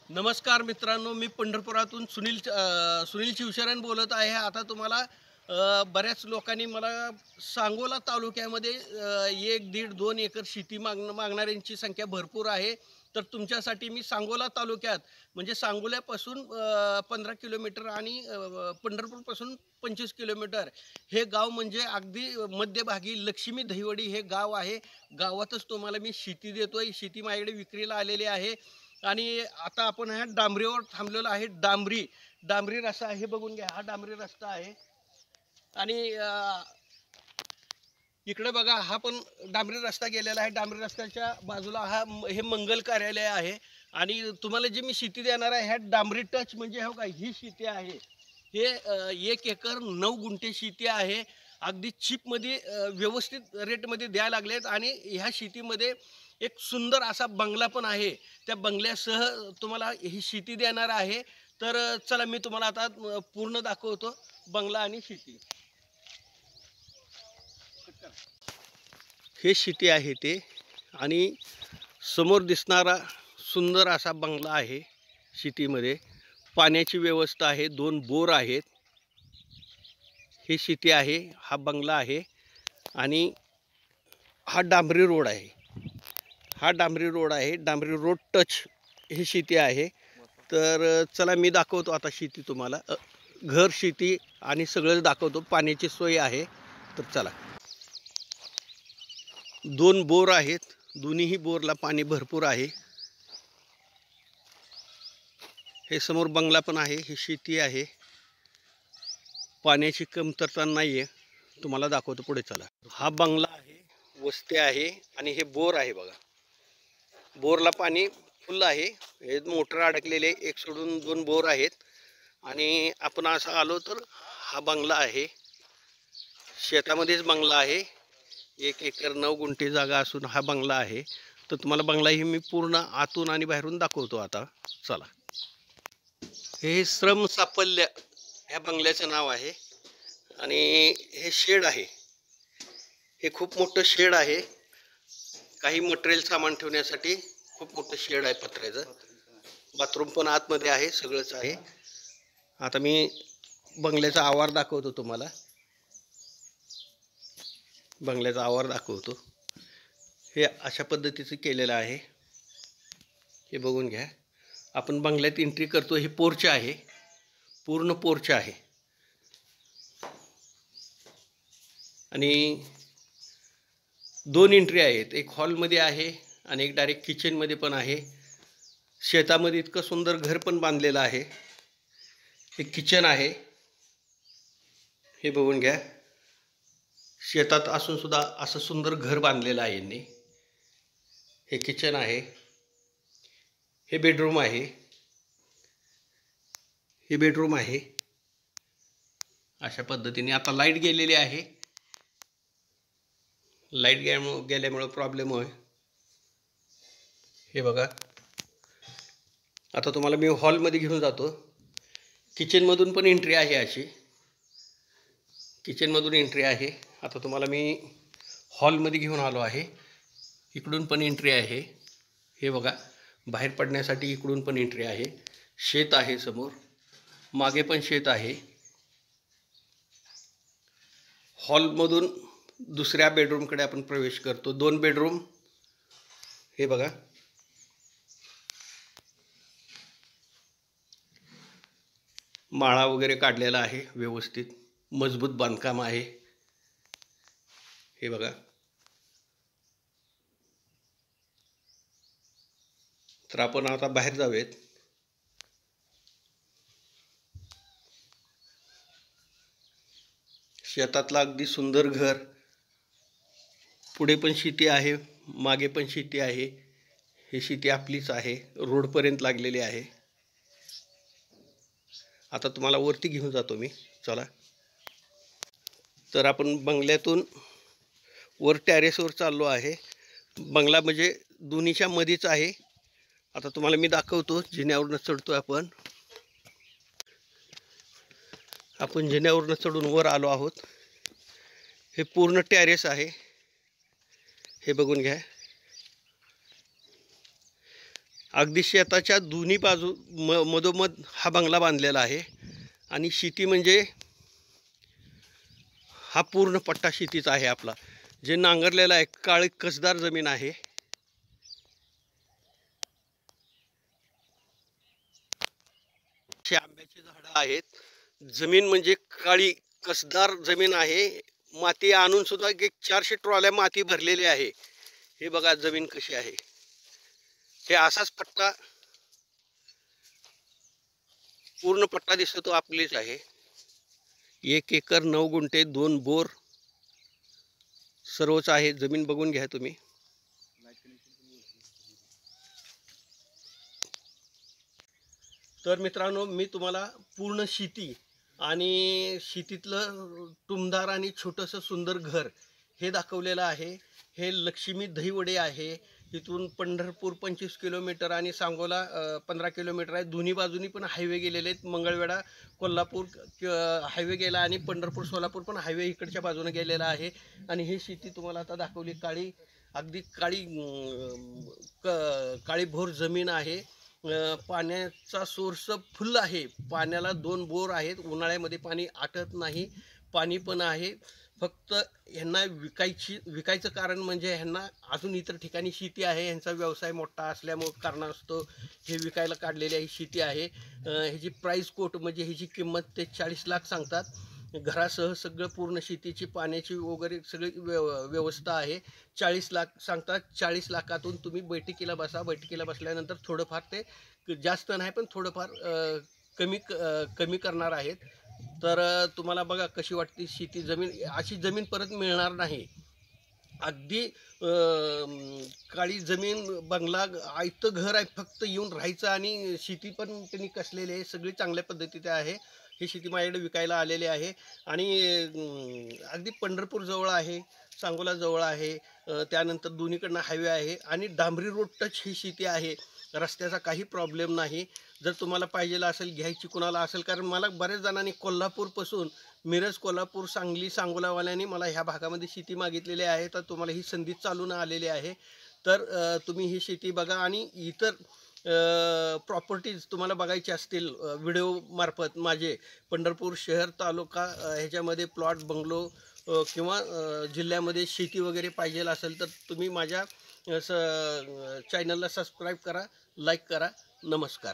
नमस्कार मित्रांनो, मी पंढरपुरातून सुनील शिवशरण बोलत आहे. आता तुम्हाला बऱ्याच लोकांनी मला सांगोला तालुक्यामध्ये 1, 1.5, 2 एकर शेती मागणाऱ्यांची संख्या भरपूर आहे. तर तुमच्यासाठी मी सांगोला तालुक्यात म्हणजे सांगोल्यापासून 15 किलोमीटर आणि पंढरपूरपासून 25 किलोमीटर हे गाव म्हणजे अगदी मध्यभागी लक्ष्मी दहिवडी हे गाव आहे. गावातच तुम्हाला मी शेती देतोय. शेती माझ्याकडे विक्रीला आलेली आहे. आणि आता आपण ह्या डांबरीवर थांबलेलो आहे. डांबरी रस्ता आहे, बघून घ्या. हा डांबरी रस्ता आहे. आणि इकडे बघा, हा पण डांबरी रस्ता गेलेला आहे. डांबरी रस्त्याच्या बाजूला हे मंगल कार्यालय आहे. आणि तुम्हाला जी मी शेती देणार आहे, ह्या डांबरी टच म्हणजे हो का, ही शेती आहे. हे 1 एकर 9 गुंठे शेती आहे. अगदी चीपमध्ये व्यवस्थित रेटमध्ये द्यायला लागलेत. आणि ह्या शेतीमध्ये एक सुंदर असा बंगला पण आहे. त्या बंगल्यासह तुम्हाला ही शेती देणार आहे. तर चला मी तुम्हाला आता पूर्ण दाखवतो बंगला आणि शेती. हे शेती आहे ते. आणि समोर दिसणारा सुंदर असा बंगला आहे. शेतीमध्ये पाण्याची व्यवस्था आहे. 2 बोर आहेत. ही शेती आहे, हा बंगला आहे. आणि हा डांबरी रोड आहे. डांबरी रोड टच ही शेती आहे. तर चला मी दाखवतो आता शेती तुम्हाला. घर, शेती आणि सगळं दाखवतो. पाण्याची सोय आहे. तर चला. 2 बोर आहेत. दोन्हीही बोरला पाणी भरपूर आहे. हे समोर बंगला पण आहे. ही शेती आहे. पाण्याची कमतरता नाही आहे. तुम्हाला दाखवतो पुढे, चला. हा बंगला आहे, वस्ती आहे. आणि हे बोर आहे बघा. बोरला पाणी फुल आहे. हे मोटर अडकलेले, एक सोडून 2 बोर आहेत. आणि आपण असं आलो तर हा बंगला आहे. शेतामध्येच बंगला आहे. 1 एकर 9 गुंठे जागा असून हा बंगला आहे. तर तुम्हाला बंगलाही मी पूर्ण आतून आणि बाहेरून दाखवतो आता. चला. हे श्रम साफल्य ह्या बंगल्याचं नाव आहे. आणि हे शेड आहे. हे खूप मोठं शेड आहे. काही मटेरियल सामान ठेवण्यासाठी खूप मोठं शेड आहे पत्र्याचं. बाथरूम पण आतमध्ये आहे. सगळंच आहे. आता मी बंगल्याचा आवार दाखवतो तुम्हाला. बंगल्याचा आवार दाखवतो. हे अशा पद्धतीचं केलेलं आहे. हे बघून घ्या. आपण बंगल्यात एंट्री करतो. हे पोर्च आहे, पूर्ण पोर्च आहे. आणि 2 एंट्री आहेत. एक हॉलमध्ये आहे आणि एक डायरेक्ट किचनमध्ये पण आहे. शेतामध्ये इतकं सुंदर घर पण बांधलेलं आहे. हे किचन आहे. हे बघून घ्या. शेतात असून सुद्धा असं सुंदर घर बांधलेलं आहे यांनी. हे किचन आहे. हे बेडरूम आहे. हे बेडरूम आहे. अशा पद्धतीने. आता लाईट गेलेली आहे. लाईट गेल्यामुळं प्रॉब्लेम होय. हे बघा. आता तुम्हाला मी हॉलमध्ये घेऊन जातो. किचनमधून पण एंट्री आहे अशी. किचनमधून एंट्री आहे. आता तुम्हाला मी हॉलमध्ये घेऊन आलो आहे. इकडून पण एंट्री आहे. हे बघा. बाहेर पडण्यासाठी इकडून पण एंट्री आहे. शेत आहे समोर. मागे पण शेत आहे. हॉलमधून दुसऱ्या बेडरूमकडे आपण प्रवेश करतो. 2 बेडरूम. हे बघा. माळा वगैरे काढलेला आहे व्यवस्थित. मजबूत बांधकाम आहे. हे बघा. तर आपण आता बाहेर जाऊयात. शेतातलं अगदी सुंदर घर. पुढे पण शेती आहे, मागे पण शेती आहे. ही शेती आपलीच आहे. रोडपर्यंत लागलेली आहे. आता तुम्हाला वरती घेऊन जातो मी. चला. तर आपण बंगल्यातून वर टेरेसवर चाललो आहे. बंगला म्हणजे दोन्हीच्या मध्येच आहे. आता तुम्हाला मी दाखवतो. जिन्यावरनं चढतो आपण. जिन्यावरनं चढून वर आलो आहोत. हे पूर्ण टेरेस आहे. हे बघून घ्या. अगदी शेताच्या दोन्ही बाजू मधोमध हा बंगला बांधलेला आहे. आणि शेती म्हणजे हा पूर्ण पट्टा शेतीचा आहे आपला, जे नांगरलेला आहे. काळी कसदार जमीन आहे. आंब्याची झाडं आहेत. जमीन म्हणजे काळी कसदार जमीन आहे. माती आणून सुद्धा एक 400 ट्रॉल्या माती भरलेली आहे. हे बघा जमीन कशी आहे. हे असाच पट्टा पूर्ण पट्टा दिसतो तो आपलीच आहे. 1 एकर 9 गुंठे 2 बोर सर्वच आहे. जमीन बघून घ्या तुम्ही. तर मित्रांनो, मी तुम्हाला पूर्ण शेती आणि शेतीतलं टुमदार आणि छोटंसं सुंदर घर हे दाखवलेलं आहे. हे लक्ष्मी दहीवडे आहे. तिथून पंढरपूर 25 किलोमीटर आणि सांगोला 15 किलोमीटर आहे. दोन्ही बाजूनी पण हायवे गेलेले आहेत. मंगळवेढा कोल्हापूर हायवे गेला आणि पंढरपूर सोलापूर पण हायवे इकडच्या बाजूने गेलेला आहे. आणि ही शेती तुम्हाला आता दाखवली. काळी अगदी काळी भोर जमीन आहे. पाण्याचा सोर्स फुल आहे. पाण्याला 2 बोर आहेत. उन्हाळ्यामध्ये पाणी आटत नाही. पाणी पण आहे. फक्त ह्यांना विकायचं कारण म्हणजे ह्यांना अजून इतर ठिकाणी शेती आहे. ह्यांचा व्यवसाय मोठा असल्यामुळे कारणास्तव हे विकायला काढलेली ही शेती आहे. ह्याची प्राईस कोट म्हणजे ह्याची किंमत ते 40 लाख सांगतात. घरासह सगळं पूर्ण शेतीची पाण्याची वगैरे सगळी व्यवस्था आहे. 40 लाख सांगतात. 40 लाखातून तुम्ही बैठकीला बसा. बैठकीला बसल्यानंतर थोडंफार ते जास्त नाही पण थोडंफार कमी करणार आहेत. तर तुम्हाला बघा कशी वाटते शेती जमीन. अशी जमीन परत मिळणार नाही. अगदी काळी जमीन, बंगला, आयतं घर आहे. फक्त येऊन राहायचं आणि शेती पण त्यांनी कसलेली आहे. सगळी चांगल्या पद्धतीने आहे. ही शेती माझ्याकडे विकायला आलेली आहे. आणि अगदी पंढरपूर जवळ आहे, सांगोला जवळ आहे. त्यानंतर दोन्हीकडनं हायवे आहे आणि डांबरी रोड टच ही शेती आहे. रस्त्याचा काही प्रॉब्लेम नाही. जर तुम्हाला पाहिजे असेल, घ्यायची कुणाला असेल, कारण मला बऱ्याच जणांनी कोल्हापूरपासून मिरज, कोल्हापूर, सांगली, सांगोलावाल्यांनी मला ह्या भागामध्ये शेती मागितलेली आहे. तर तुम्हाला ही संधी चालून आलेली आहे. तर तुम्ही ही शेती बघा. आणि इतर प्रॉपर्टीज तुम्हाला बघायची असतील व्हिडिओ मार्फत माझे पंढरपूर शहर तालुका ह्याच्यामध्ये प्लॉट, बंगलो किंवा जिल्ह्यामध्ये शेती वगैरे पाहिजे असेल तर तुम्ही माझ्या चॅनलला सबस्क्राईब करा, लाईक करा. नमस्कार.